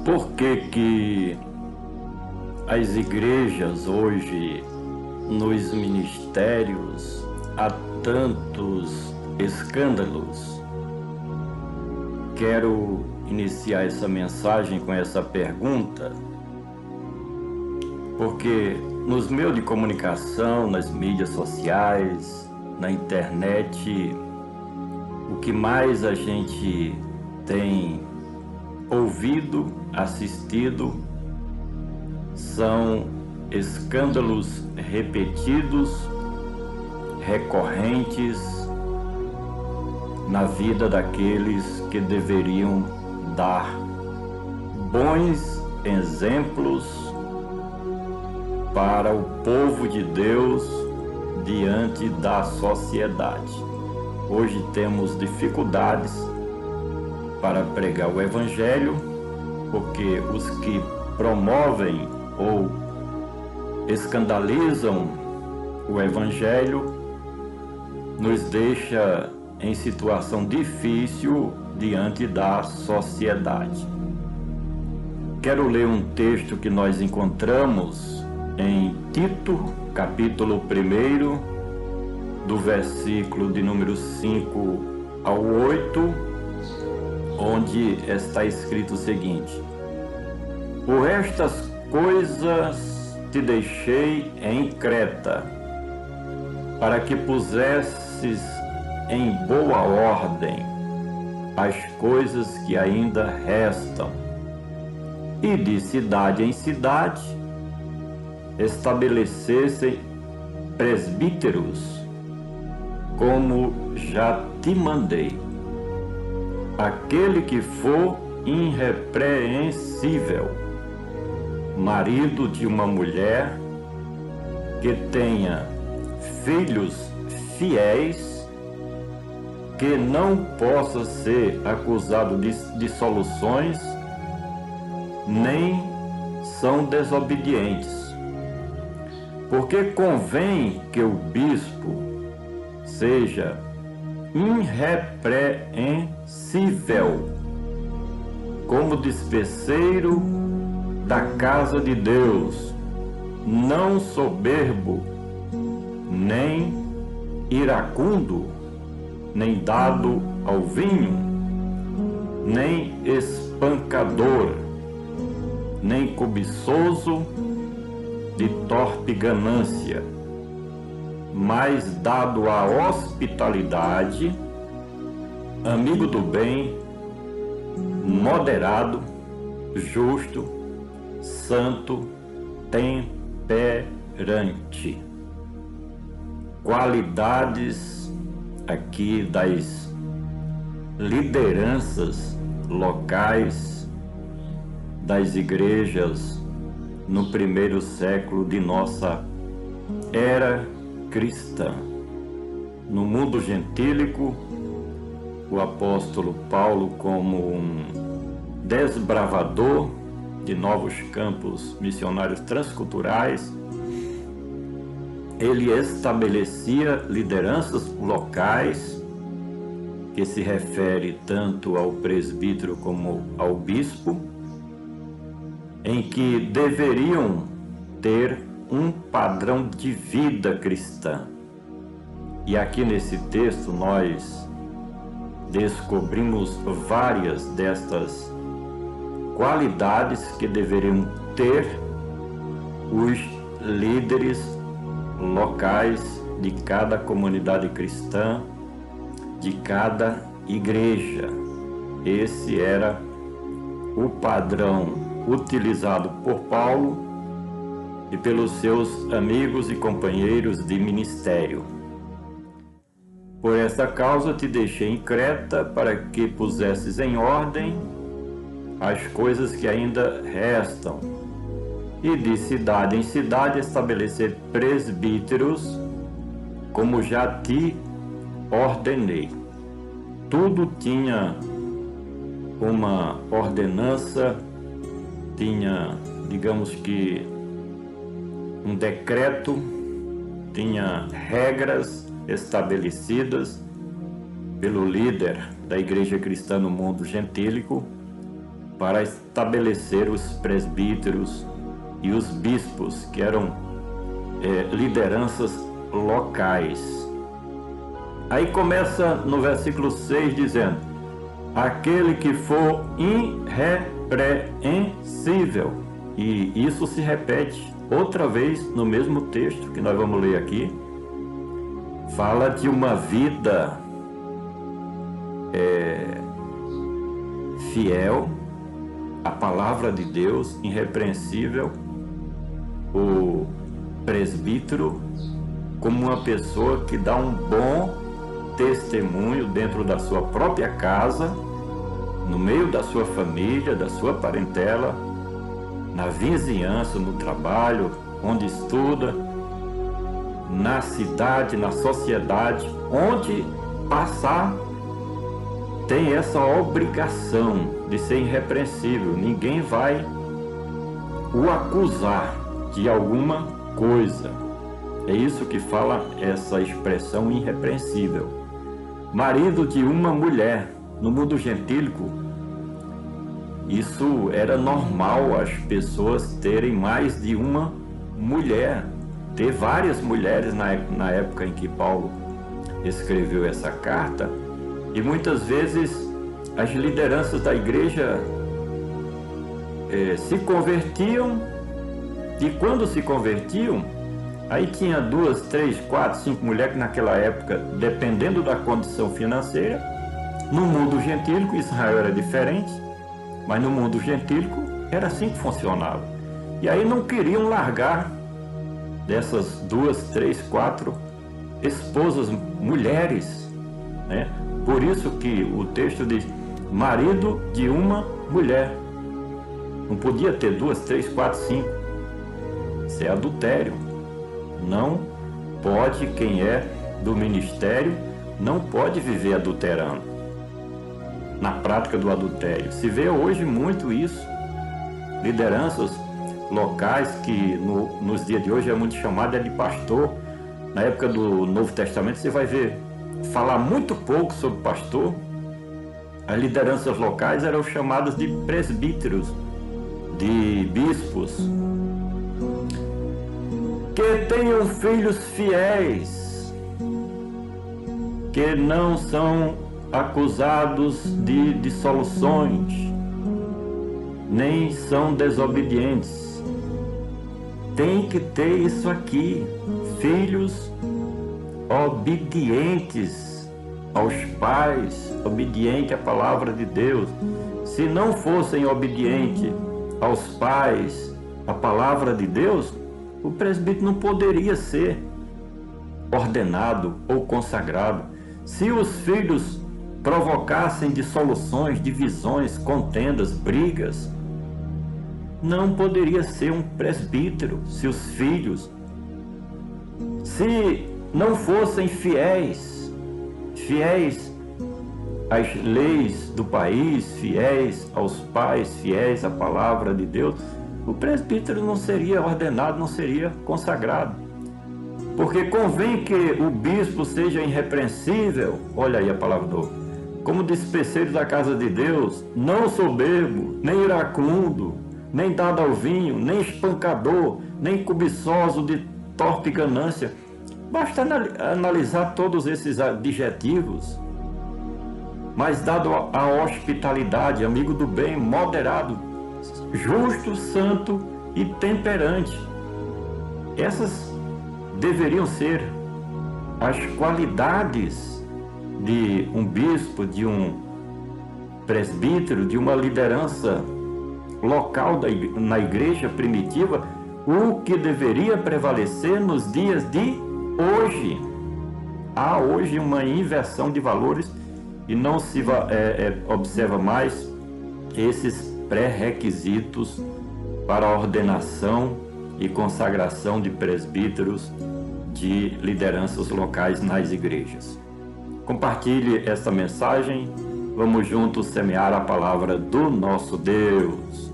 Por que as igrejas hoje, nos ministérios, há tantos escândalos? Quero iniciar essa mensagem com essa pergunta, porque nos meios de comunicação, nas mídias sociais, na internet, o que mais a gente tem ouvido, assistido, são escândalos repetidos, recorrentes na vida daqueles que deveriam dar bons exemplos para o povo de Deus diante da sociedade. Hoje temos dificuldades para pregar o Evangelho, porque os que promovem ou escandalizam o Evangelho nos deixa em situação difícil diante da sociedade. Quero ler um texto que nós encontramos em Tito, capítulo 1, do versículo de número 5 ao 8, onde está escrito o seguinte: Por estas coisas te deixei em Creta, para que pusesses em boa ordem as coisas que ainda restam, e de cidade em cidade estabelecessem presbíteros, como já te mandei. Aquele que for irrepreensível, marido de uma mulher, que tenha filhos fiéis, que não possa ser acusado de dissoluções, nem são desobedientes. Porque convém que o bispo seja irrepreensível, como dispenseiro da casa de Deus, não soberbo, nem iracundo, nem dado ao vinho, nem espancador, nem cobiçoso de torpe ganância, mas dado à hospitalidade, amigo do bem, moderado, justo, santo, temperante. Qualidades aqui das lideranças locais das igrejas no primeiro século de nossa era cristã. No mundo gentílico, o apóstolo Paulo, como um desbravador de novos campos missionários transculturais, ele estabelecia lideranças locais, que se refere tanto ao presbítero como ao bispo, em que deveriam ter um padrão de vida cristã. E aqui nesse texto nós descobrimos várias destas qualidades que deveriam ter os líderes locais de cada comunidade cristã, de cada igreja. Esse era o padrão utilizado por Paulo e pelos seus amigos e companheiros de ministério. Por esta causa te deixei em Creta, para que pusesses em ordem as coisas que ainda restam, e de cidade em cidade estabelecer presbíteros, como já te ordenei. Tudo tinha uma ordenança, tinha, digamos que, um decreto, tinha regras estabelecidas pelo líder da igreja cristã no mundo gentílico, para estabelecer os presbíteros e os bispos, que eram lideranças locais. Aí começa no versículo 6 dizendo: aquele que for irrepreensível. E isso se repete outra vez no mesmo texto que nós vamos ler aqui. Fala de uma vida fiel à palavra de Deus, irrepreensível. O presbítero como uma pessoa que dá um bom testemunho dentro da sua própria casa, no meio da sua família, da sua parentela, na vizinhança, no trabalho, onde estuda, na cidade, na sociedade, onde passar, tem essa obrigação de ser irrepreensível. Ninguém vai o acusar de alguma coisa. É isso que fala essa expressão irrepreensível. Marido de uma mulher. No mundo gentílico, isso era normal, as pessoas terem mais de uma mulher, ter várias mulheres na época em que Paulo escreveu essa carta. E muitas vezes as lideranças da igreja se convertiam, e quando se convertiam, aí tinha 2, 3, 4, 5 mulheres, que naquela época, dependendo da condição financeira. No mundo gentílico, Israel era diferente, mas no mundo gentílico era assim que funcionava. E aí não queriam largar dessas 2, 3, 4 esposas, mulheres, né? Por isso que o texto diz: marido de uma mulher. Não podia ter 2, 3, 4, 5. Isso é adultério. Não pode, quem é do ministério, não pode viver adulterando, na prática do adultério. Se vê hoje muito isso. Lideranças locais que nos dias de hoje é muito chamada de pastor. Na época do Novo Testamento você vai ver falar muito pouco sobre pastor. As lideranças locais eram chamadas de presbíteros, de bispos. Que tenham filhos fiéis, que não são acusados de dissoluções, nem são desobedientes. Tem que ter isso aqui: filhos obedientes aos pais, obedientes à palavra de Deus. Se não fossem obedientes aos pais, à palavra de Deus, o presbítero não poderia ser ordenado ou consagrado. Se os filhos provocassem dissoluções, divisões, contendas, brigas, não poderia ser um presbítero. Se os filhos, se não fossem fiéis às leis do país, fiéis aos pais, fiéis à palavra de Deus, o presbítero não seria ordenado, não seria consagrado. Porque convém que o bispo seja irrepreensível, olha aí a palavra do, como dispenseiro da casa de Deus, não soberbo, nem iracundo, nem dado ao vinho, nem espancador, nem cobiçoso de torpe ganância. Basta analisar todos esses adjetivos. Mas dado à hospitalidade, amigo do bem, moderado, justo, santo e temperante. Essas deveriam ser as qualidades de um bispo, de um presbítero, de uma liderança local na igreja primitiva, o que deveria prevalecer nos dias de hoje. Há hoje uma inversão de valores e não se observa mais esses pré-requisitos para a ordenação e consagração de presbíteros, de lideranças locais nas igrejas. Compartilhe esta mensagem. Vamos juntos semear a palavra do nosso Deus.